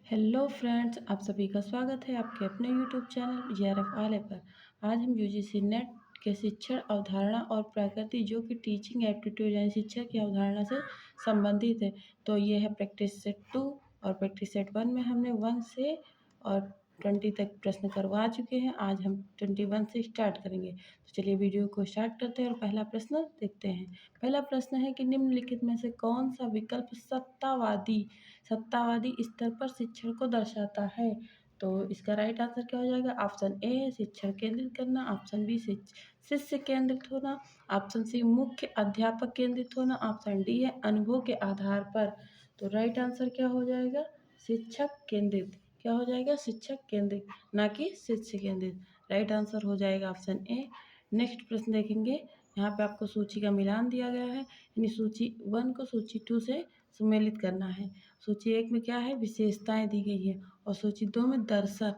Hello friends, आप सभी का स्वागत है आपके अपने यूट्यूब चैनल JRF आले पर। आज हम यूजीसी नेट के शिक्षण अवधारणा और प्रकृति जो कि टीचिंग एप्टीट्यूड यानी शिक्षा की अवधारणा से संबंधित है। तो ये है प्रैक्टिस सेट 2 और प्रैक्टिस सेट 1 में हमने 1 से और 20 तक प्रश्न करवा चुके हैं। आज हम 21 से स्टार्ट करेंगे। तो चलिए वीडियो को स्टार्ट करते हैं और पहला प्रश्न देखते हैं। पहला प्रश्न है कि निम्नलिखित में से कौन सा विकल्प सत्तावादी स्तर पर शिक्षण को दर्शाता है। तो इसका राइट आंसर क्या हो जाएगा। ऑप्शन ए है शिक्षण केंद्रित करना, ऑप्शन बी शिष्य केंद्रित होना, ऑप्शन सी मुख्य अध्यापक केंद्रित होना, ऑप्शन डी है अनुभव के आधार पर। तो राइट आंसर क्या हो जाएगा, शिक्षक केंद्रित। क्या हो जाएगा, शिक्षक केंद्रित, ना कि शिष्य केंद्रित। राइट आंसर हो जाएगा ऑप्शन ए। नेक्स्ट प्रश्न देखेंगे। यहाँ पे आपको सूची का मिलान दिया गया है, यानी सूची 1 को सूची 2 से सम्मिलित करना है। सूची 1 में क्या है, विशेषताएं दी गई है, और सूची 2 में दर्शन,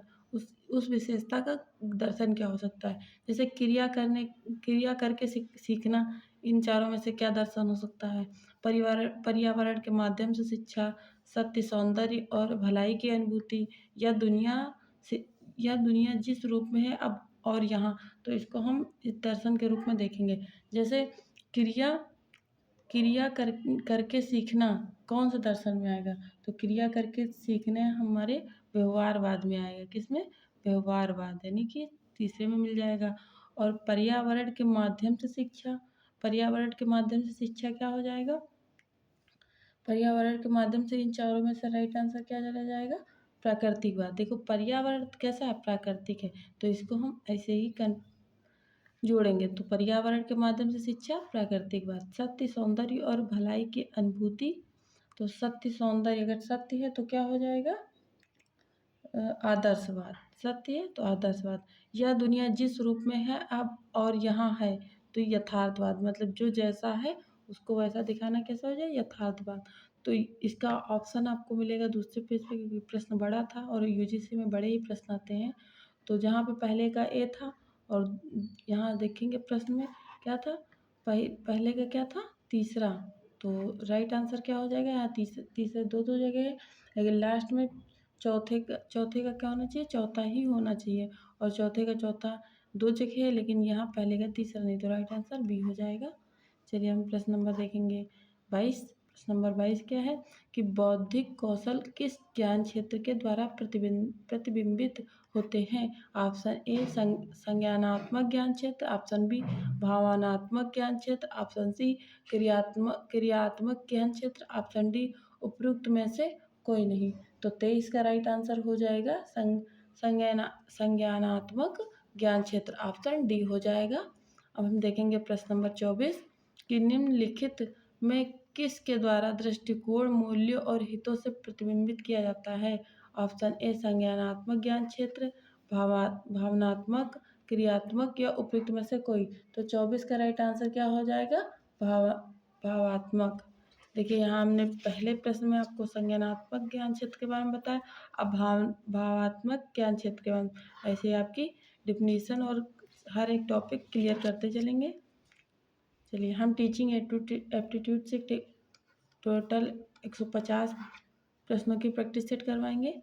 उस विशेषता का दर्शन क्या हो सकता है। जैसे क्रिया करके सीखना, इन चारों में से क्या दर्शन हो सकता है। पर्यावरण के माध्यम से शिक्षा, सत्य, सौंदर्य और भलाई की अनुभूति, या दुनिया जिस रूप में है अब और यहाँ। तो इसको हम इस दर्शन के रूप में देखेंगे। जैसे क्रिया क्रिया करके सीखना कौन सा दर्शन में आएगा, तो क्रिया करके सीखने हमारे व्यवहारवाद में आएगा। किसमें, व्यवहारवाद, यानी कि तीसरे में मिल जाएगा। और पर्यावरण के माध्यम से शिक्षा क्या हो जाएगा, पर्यावरण के माध्यम से इन चारों में से राइट आंसर क्या चला जाएगा, प्राकृतिकवाद। देखो पर्यावरण कैसा है, प्राकृतिक है, तो इसको हम ऐसे ही जोड़ेंगे। तो पर्यावरण के माध्यम से शिक्षा, प्राकृतिकवाद। सत्य, सौंदर्य और भलाई की अनुभूति, तो सत्य सौंदर्य, अगर सत्य है तो क्या हो जाएगा, आदर्शवाद। सत्य है तो आदर्शवाद। यह दुनिया जिस रूप में है अब और यहाँ है, तो यथार्थवाद, मतलब जो जैसा है उसको वैसा दिखाना कैसा हो जाए, यथार्थवाद। तो इसका ऑप्शन आपको मिलेगा दूसरे पेज पे, क्योंकि प्रश्न बड़ा था और यूजीसी में बड़े ही प्रश्न आते हैं। तो जहाँ पे पहले का ए था, और यहाँ देखेंगे प्रश्न में क्या था, पहले का क्या था, तीसरा। तो राइट आंसर क्या हो जाएगा, यहाँ तीसरे दो दो जगह है, लेकिन लास्ट में चौथे का क्या होना चाहिए, चौथा ही होना चाहिए। और चौथे का चौथा दो जगह है, लेकिन यहाँ पहले का तीसरा नहीं, तो राइट आंसर बी हो जाएगा। चलिए हम प्रश्न नंबर देखेंगे 22। प्रश्न नंबर 22 क्या है कि बौद्धिक कौशल किस ज्ञान क्षेत्र के द्वारा प्रतिबिंबित होते हैं। ऑप्शन ए संज्ञानात्मक ज्ञान क्षेत्र, ऑप्शन बी भावनात्मक ज्ञान क्षेत्र, ऑप्शन सी क्रियात्मक ज्ञान क्षेत्र, ऑप्शन डी उपयुक्त में से कोई नहीं। तो 23 का राइट आंसर हो जाएगा संज्ञानात्मक ज्ञान क्षेत्र, ऑप्शन डी हो जाएगा। अब हम देखेंगे प्रश्न नंबर 24 कि निम्नलिखित में किसके द्वारा दृष्टिकोण, मूल्यों और हितों से प्रतिबिंबित किया जाता है। ऑप्शन ए संज्ञानात्मक ज्ञान क्षेत्र, भावनात्मक, क्रियात्मक या उपयुक्त में से कोई। तो 24 का राइट आंसर क्या हो जाएगा, भावात्मक। देखिए यहाँ हमने पहले प्रश्न में आपको संज्ञानात्मक ज्ञान क्षेत्र के बारे में बताया, अब भावात्मक ज्ञान क्षेत्र के बारे में। ऐसे आपकी डिफिनीशन और हर एक टॉपिक क्लियर करते चलेंगे। चलिए हम टीचिंग एप्टीट्यूड से टोटल 150 प्रश्नों की प्रैक्टिस सेट करवाएंगे।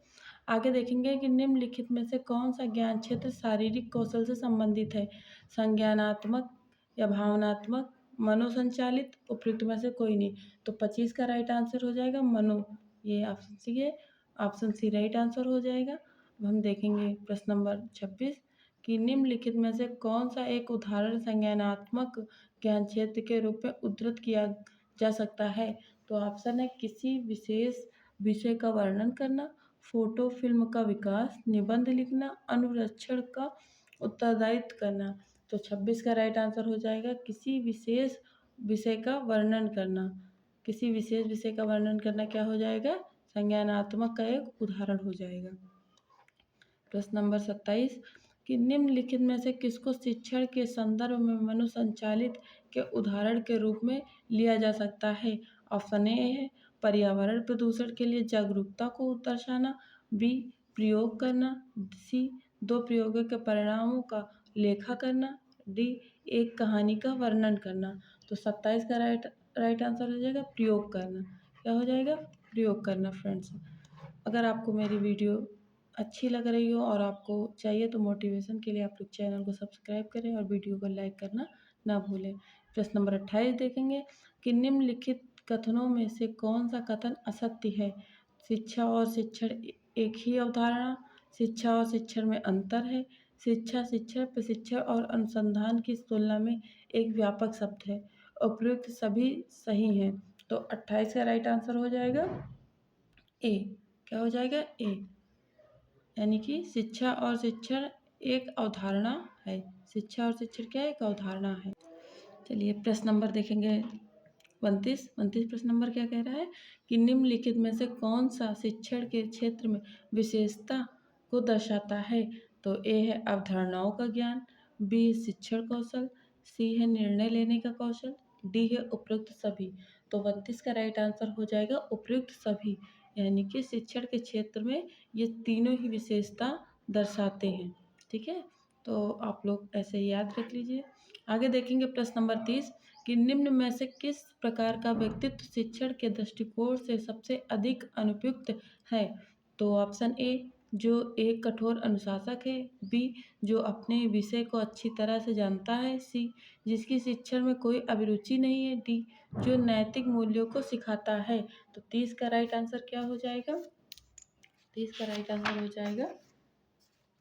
आगे देखेंगे कि निम्नलिखित में से कौन सा ज्ञान क्षेत्र शारीरिक कौशल से संबंधित है। संज्ञानात्मक या भावनात्मक, मनोसंचालित, उपयुक्त में से कोई नहीं। तो 25 का राइट आंसर हो जाएगा मनो, ये ऑप्शन सी है, ऑप्शन सी राइट आंसर हो जाएगा। अब हम देखेंगे प्रश्न नंबर 26 कि निम्नलिखित में से कौन सा एक उदाहरण संज्ञानात्मक ज्ञान क्षेत्र के रूप में उद्धृत किया जा सकता है। तो ऑप्शन है किसी विशेष विषय का वर्णन करना, फोटो फिल्म का विकास, निबंध लिखना, अनुरक्षण का उत्तरदायित्व करना। तो 26 का राइट आंसर हो जाएगा किसी विशेष विषय का वर्णन करना। किसी विशेष विषय का वर्णन करना क्या हो जाएगा, संज्ञानात्मक का एक उदाहरण हो जाएगा। प्रश्न नंबर 27 कि निम्नलिखित में से किसको शिक्षण के संदर्भ में मनोसंचालित के उदाहरण के रूप में लिया जा सकता है। ऑप्शन ए है पर्यावरण प्रदूषण के लिए जागरूकता को दर्शाना, बी प्रयोग करना, सी दो प्रयोगों के परिणामों का लेखा करना, डी एक कहानी का वर्णन करना। तो 27 का राइट आंसर हो जाएगा प्रयोग करना। क्या हो जाएगा, प्रयोग करना फ्रेंड्स। अगर आपको मेरी वीडियो अच्छी लग रही हो और आपको चाहिए तो मोटिवेशन के लिए आप लोग चैनल को सब्सक्राइब करें और वीडियो को लाइक करना ना भूलें। प्रश्न नंबर 28 देखेंगे कि निम्नलिखित कथनों में से कौन सा कथन असत्य है। शिक्षा और शिक्षण एक ही अवधारणा, शिक्षा और शिक्षण में अंतर है, शिक्षा शिक्षण प्रशिक्षण और अनुसंधान की तुलना में एक व्यापक शब्द है, उपयुक्त सभी सही हैं। तो 28 का राइट आंसर हो जाएगा ए। क्या हो जाएगा ए, यानी कि शिक्षा और शिक्षण एक अवधारणा है। शिक्षा और शिक्षण क्या है, एक अवधारणा है। चलिए प्रश्न नंबर देखेंगे 29 प्रश्न नंबर क्या कह रहा है कि निम्नलिखित में से कौन सा शिक्षण के क्षेत्र में विशेषता को दर्शाता है। तो ए है अवधारणाओं का ज्ञान, बी शिक्षण कौशल, सी है निर्णय लेने का कौशल, डी है उपयुक्त सभी। तो 32 का राइट आंसर हो जाएगा उपयुक्त सभी, यानी कि शिक्षण के क्षेत्र में ये तीनों ही विशेषता दर्शाते हैं। ठीक है, तो आप लोग ऐसे ही याद रख लीजिए। आगे देखेंगे प्रश्न नंबर 30 कि निम्न में से किस प्रकार का व्यक्तित्व शिक्षण के दृष्टिकोण से सबसे अधिक अनुपयुक्त है। तो ऑप्शन ए जो एक कठोर अनुशासक है, बी जो अपने विषय को अच्छी तरह से जानता है, सी जिसकी शिक्षण में कोई अभिरुचि नहीं है, डी जो नैतिक मूल्यों को सिखाता है। तो 30 का राइट आंसर क्या हो जाएगा, 30 का राइट आंसर हो जाएगा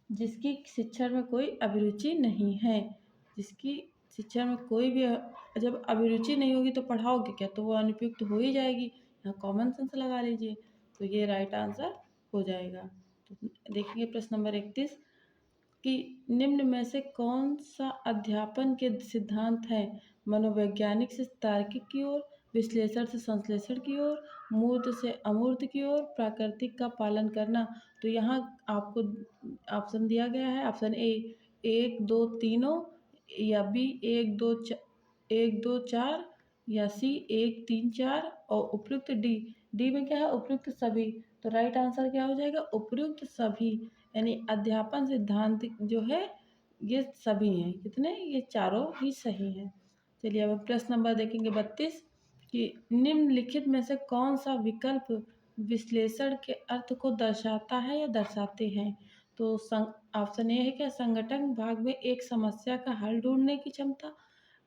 जिसकी शिक्षण में कोई अभिरुचि नहीं है। जिसकी शिक्षा में कोई भी जब अभिरुचि नहीं होगी तो पढ़ाओगे क्या, तो वो अनुपयुक्त हो ही जाएगी। यहाँ कॉमन सेंस लगा लीजिए, तो ये राइट आंसर हो जाएगा। तो देखिए प्रश्न नंबर 31 कि निम्न में से कौन सा अध्यापन के सिद्धांत है। मनोवैज्ञानिक से तार्किक की ओर, विश्लेषण से संश्लेषण की ओर, मूर्त से अमूर्त की ओर, प्राकृतिक का पालन करना। तो यहाँ आपको ऑप्शन दिया गया है, ऑप्शन ए 1 2 तीनों, या बी 1 2 4, या सी 1 3 4 और उपयुक्त डी में क्या है उपयुक्त सभी। तो राइट आंसर क्या हो जाएगा उपयुक्त सभी, यानी अध्यापन सिद्धांत जो है ये सभी हैं। कितने, ये चारों ही सही हैं। चलिए अब प्रश्न नंबर देखेंगे 32 कि निम्नलिखित में से कौन सा विकल्प विश्लेषण के अर्थ को दर्शाता है या दर्शाते हैं। तो ऑप्शन ए है क्या संगठन भाग में एक समस्या का हल ढूंढने की क्षमता,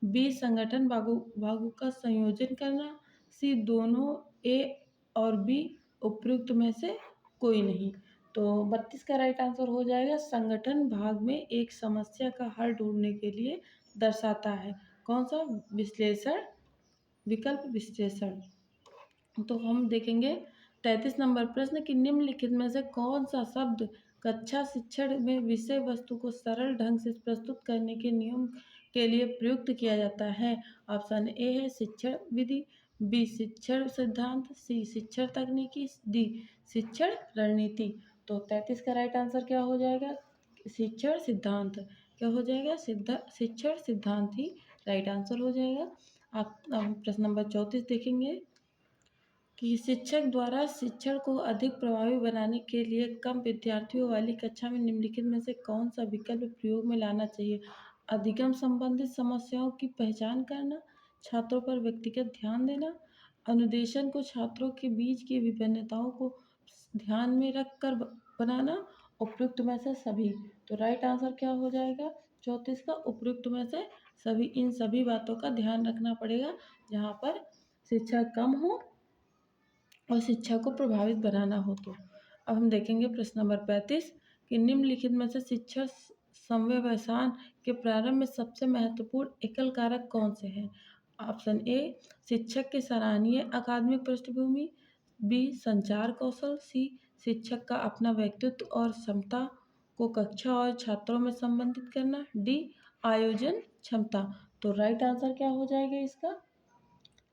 बी संगठन भागों का संयोजन करना, सी दोनों ए और बी उपयुक्त में से कोई नहीं। तो 32 का राइट आंसर हो जाएगा संगठन भाग में एक समस्या का हल ढूंढने के लिए दर्शाता है। कौन सा विश्लेषण, विकल्प विश्लेषण। तो हम देखेंगे 33 नंबर प्रश्न कि निम्नलिखित में से कौन सा शब्द कक्षा शिक्षण में विषय वस्तु को सरल ढंग से प्रस्तुत करने के नियम के लिए प्रयुक्त किया जाता है। ऑप्शन ए है शिक्षण विधि, बी शिक्षण सिद्धांत, सी शिक्षण तकनीकी, डी शिक्षण रणनीति। तो 33 का राइट आंसर क्या हो जाएगा शिक्षण सिद्धांत। क्या हो जाएगा शिक्षण सिद्धांत ही राइट आंसर हो जाएगा। आप प्रश्न नंबर 34 देखेंगे कि शिक्षक द्वारा शिक्षण को अधिक प्रभावी बनाने के लिए कम विद्यार्थियों वाली कक्षा में निम्नलिखित में से कौन सा विकल्प प्रयोग में लाना चाहिए। अधिगम संबंधित समस्याओं की पहचान करना, छात्रों पर व्यक्तिगत ध्यान देना, अनुदेशन को छात्रों के बीच की विभिन्नताओं को ध्यान में रख कर बनाना, उपयुक्त में से सभी। तो राइट आंसर क्या हो जाएगा 34 का उपयुक्त में से सभी। इन सभी बातों का ध्यान रखना पड़ेगा जहाँ पर शिक्षा कम हो और शिक्षा को प्रभावित बनाना हो। तो अब हम देखेंगे प्रश्न नंबर 35 कि निम्नलिखित में से शिक्षा संव्यवसान के प्रारंभ में सबसे महत्वपूर्ण एकल कारक कौन से हैं। ऑप्शन ए शिक्षक की सराहनीय अकादमिक पृष्ठभूमि, बी संचार कौशल, सी शिक्षक का अपना व्यक्तित्व और क्षमता को कक्षा और छात्रों में संबंधित करना, डी आयोजन क्षमता। तो राइट आंसर क्या हो जाएगा इसका,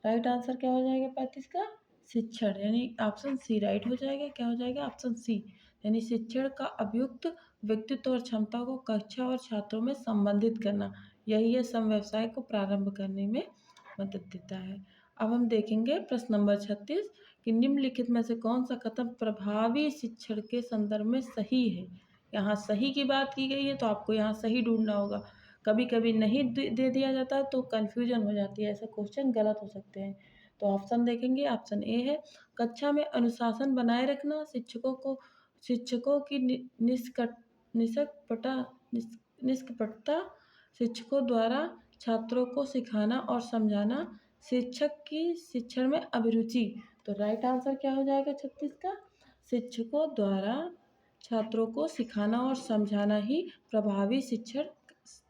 राइट आंसर क्या हो जाएगा 35 का शिक्षण, यानी ऑप्शन सी राइट हो जाएगा। क्या हो जाएगा ऑप्शन सी, यानी शिक्षण का उपयुक्त व्यक्तित्व और क्षमता को कक्षा और छात्रों में संबंधित करना, यही है समव्यवसाय को प्रारंभ करने में मदद देता है। अब हम देखेंगे प्रश्न नंबर 36 कि निम्नलिखित में से कौन सा कथन प्रभावी शिक्षण के संदर्भ में सही है। यहाँ सही की बात की गई है तो आपको यहाँ सही ढूंढना होगा। कभी कभी नहीं दे दिया जाता तो कन्फ्यूजन हो जाती है, ऐसे क्वेश्चन गलत हो सकते हैं। तो ऑप्शन देखेंगे, ऑप्शन ए है कक्षा में अनुशासन बनाए रखना, शिक्षकों की निष्कपटता निष्कपटता, शिक्षकों द्वारा छात्रों को सिखाना और समझाना, शिक्षक की शिक्षण में अभिरुचि। तो राइट आंसर क्या हो जाएगा 36 का? शिक्षकों द्वारा छात्रों को सिखाना और समझाना ही प्रभावी शिक्षण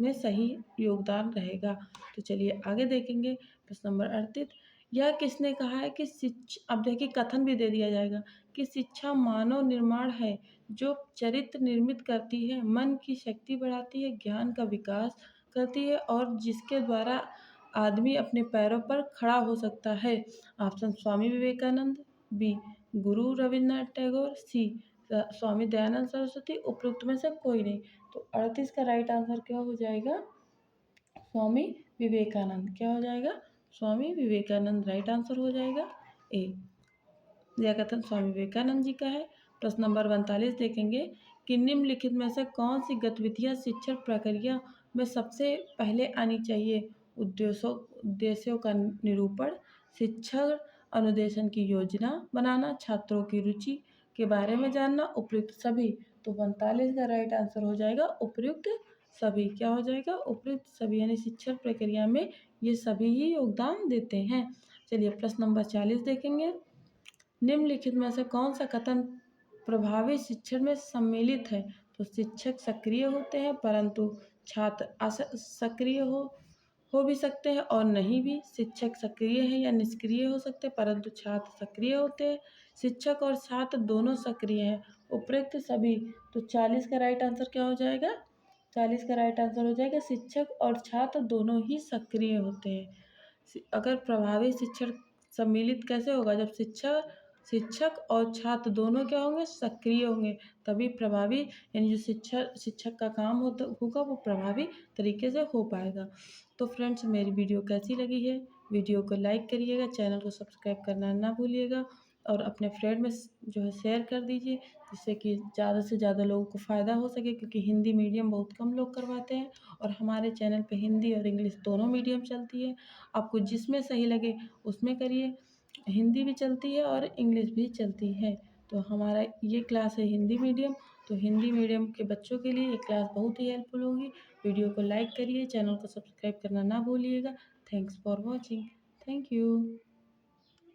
में सही योगदान रहेगा। तो चलिए आगे देखेंगे प्रश्न नंबर 38। यह किसने कहा है कि अब देखिए कथन भी दे दिया जाएगा कि शिक्षा मानव निर्माण है जो चरित्र निर्मित करती है, मन की शक्ति बढ़ाती है, ज्ञान का विकास करती है और जिसके द्वारा आदमी अपने पैरों पर खड़ा हो सकता है। ऑप्शन स्वामी विवेकानंद, बी गुरु रविन्द्रनाथ टैगोर, सी स्वामी दयानंद सरस्वती, उपरोक्त में से कोई नहीं। तो 38 का राइट आंसर क्या हो जाएगा? स्वामी विवेकानंद। क्या हो जाएगा? स्वामी विवेकानंद राइट आंसर हो जाएगा ए। यह कथन स्वामी विवेकानंद जी का है। प्रश्न नंबर 42 देखेंगे कि निम्नलिखित में से कौन सी गतिविधियां शिक्षण प्रक्रिया में सबसे पहले आनी चाहिए? उद्देश्यों का निरूपण, शिक्षण अनुदेशन की योजना बनाना, छात्रों की रुचि के बारे में जानना, उपयुक्त सभी। तो 42 का राइट आंसर हो जाएगा उपयुक्त सभी। क्या हो जाएगा? उपयुक्त सभी, यानी शिक्षण प्रक्रिया में ये सभी ही योगदान देते हैं। चलिए प्रश्न नंबर 40 देखेंगे। निम्नलिखित में से कौन सा कथन प्रभावी शिक्षण में सम्मिलित है? तो शिक्षक सक्रिय होते हैं परंतु छात्र सक्रिय हो भी सकते हैं और नहीं भी। शिक्षक सक्रिय है या निष्क्रिय हो सकते हैं परंतु छात्र सक्रिय होते हैं। शिक्षक और छात्र दोनों सक्रिय हैं, उपयुक्त सभी। तो 40 का राइट आंसर क्या हो जाएगा? 40 का राइट आंसर हो जाएगा शिक्षक और छात्र दोनों ही सक्रिय होते हैं। अगर प्रभावी शिक्षण सम्मिलित कैसे होगा? जब शिक्षक और छात्र दोनों क्या होंगे? सक्रिय होंगे, तभी प्रभावी, यानी जो शिक्षक का काम होगा वो प्रभावी तरीके से हो पाएगा। तो फ्रेंड्स मेरी वीडियो कैसी लगी है? वीडियो को लाइक करिएगा, चैनल को सब्सक्राइब करना ना भूलिएगा और अपने फ्रेंड में जो है शेयर कर दीजिए जिससे कि ज़्यादा से ज़्यादा लोगों को फ़ायदा हो सके, क्योंकि हिंदी मीडियम बहुत कम लोग करवाते हैं और हमारे चैनल पे हिंदी और इंग्लिश दोनों मीडियम चलती है। आपको जिसमें सही लगे उसमें करिए। हिंदी भी चलती है और इंग्लिश भी चलती है। तो हमारा ये क्लास है हिंदी मीडियम, तो हिंदी मीडियम के बच्चों के लिए ये क्लास बहुत ही हेल्पफुल होगी। वीडियो को लाइक करिए, चैनल को सब्सक्राइब करना ना भूलिएगा। Thanks for watching. Thank you.